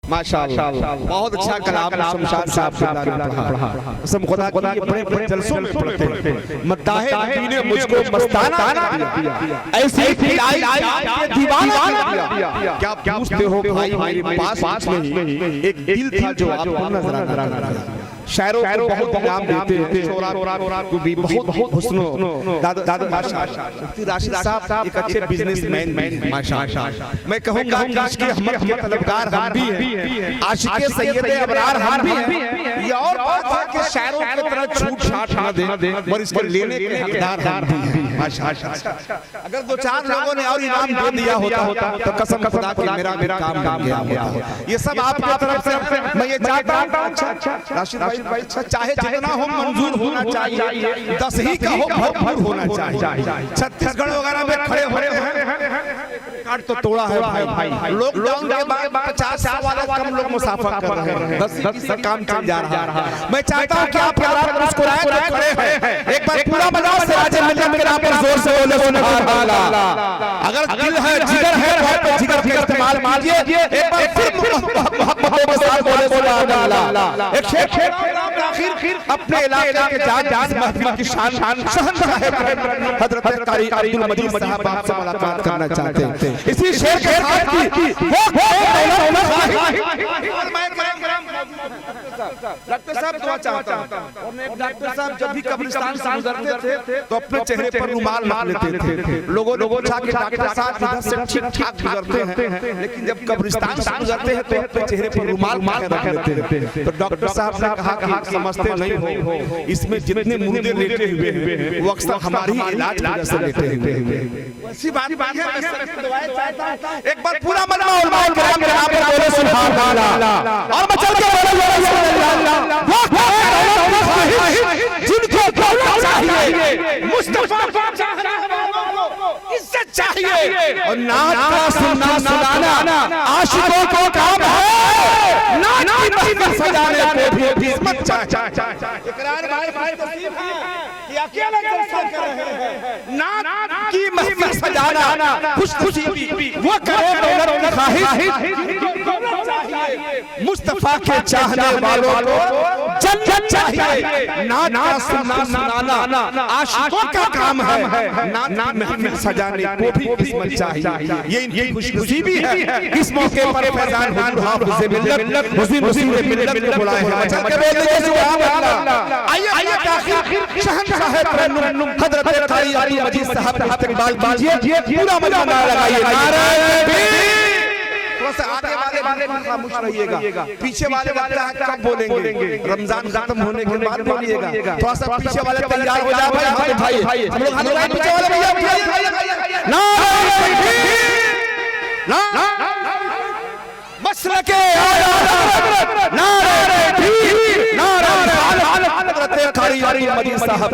माशाअल्लाह, बहुत अच्छा कलाम शमशाद साहब ने पढ़ा। कसम खुदा की ये बड़े बड़े जलसों में पढ़ते हैं। मद्दाहे नबी ने मुझको मस्ताना किया, ऐसी खिलाई दीवाना किया। क्या पूछते हो भाई, मेरे पास में ही एक दिल था जो आपको नजर आ रहा है। शायरों को बहुत इनाम देते हैं, शोरा को भी बहुत हुस्नो। दादा राशिद साहब एक अच्छे बिजनेसमैन माशाअल्लाह। मैं कहूँगा कि इसके हम तलबगार हम भी हैं, आशिक़े सैयदे अबरार हम भी हैं। ये और बात है कि शायरों की तरह छूट छाट न दें, और इसके लेने के हकदार हम भी हैं माशाअल्लाह। अगर दो चार लोगों ने और इनाम दे दिया होता तो कसम खुदा की मेरा काम बन गया होता। ये सब आपकी तरफ से मैं ये चाहता हूँ। अच्छा राशिद भाई, चाहे जितना हो मंजूर होना चाहिए, 10 ही का हो भरपूर होना चाहिए। छत्तीसगढ़ वगैरह में खड़े हो रहे हैं, कार्ड तो तोड़ा है भाई। लॉकडाउन के बाद 50 वाले कम लोग मुसाफर कर रहे हैं, 10 ही काम जा रहा है। मैं चाहता हूँ कि आप मुस्कुराए खड़े हैं, एक बार पूरा मजा से राजे मिलकर के नाम पर जोर से बोले सुभान अल्लाह। अगर दिल है जिगर है तो जिगर का इस्तेमाल कीजिए। एक बार फिर मोहब्बत के साथ बोले सुभान अल्लाह। एक शेर आखिर अपने इलाके के जान महफिल की शान शहंशाह हजरत कारी अब्दुल मजीद साहब आपसे मुलाकात करना चाहते हैं। इसी शेर के साथ की डॉक्टर साहब दुआ चाहता हूं। और डॉक्टर साहब जब भी कब्रिस्तान से गुजरते थे तो अपने चेहरे पर रुमाल रख लेते थे। लोगों ने पूछा कि डॉक्टर साहब इधर से ठीक ठाक गुजरते हैं, लेकिन जब कब्रिस्तान से गुजरते हैं तो अपने चेहरे पर रुमाल रख लेते हैं। तो डॉक्टर साहब ने कहा कि समझते नहीं हो, इसमें जितने मुर्दे लेटे हुए हैं वो अक्सर हमारी इलाज की वजह से लेटे हुए हैं। ऐसी बात है। एक बार पूरा मजमा उलमा किराम के नाम पर बोले सुभान अल्लाह, और मचल के बोले जिनको दौलत चाहिए, मुस्तफा को चाहने वालों को इज्जत चाहिए, और नात का सुनना सुनाना आशिकों को काम है, नात की महफिल सजाने को भी इज्जत चाहिए। इकरार भाई तस्लीम है कि अकेले जलसा कर रहे हैं, नात की महफिल सजाना खुशी वो करे दौलत की ख्वाहिश, मुस्तफा के चाहने वालों को जन्नत चाहिए। नात सुनाना आशिकों का काम है, नात महफिल सजाने को भी किस्मत चाहिए। ये इनकी खुशनसीबी है। इस मौके पर फैजान हुजूर हाफिज़ मिल्लत हुज़ैन मिल्लत को बुलाए हैं। चल के बोल दीजिए सुभान अल्लाह। आइए आखिर शहंशाह तरन्नुम हजरत कारी अब्दुल मजीद साहब का इस्तकबाल कीजिए। पूरा मजा लगाइए। नारे थोड़ा सा आगे वाले खामोश रहिएगा, पीछे वाले कब बोलेंगे, रमजान खत्म होने के बाद बोलिएगा। थोड़ा सा पीछे वाले तैयार हो जाए भाई, हम लोग पीछे वाले भैया मसलके नारे कारी अब्दुल मजीद साहब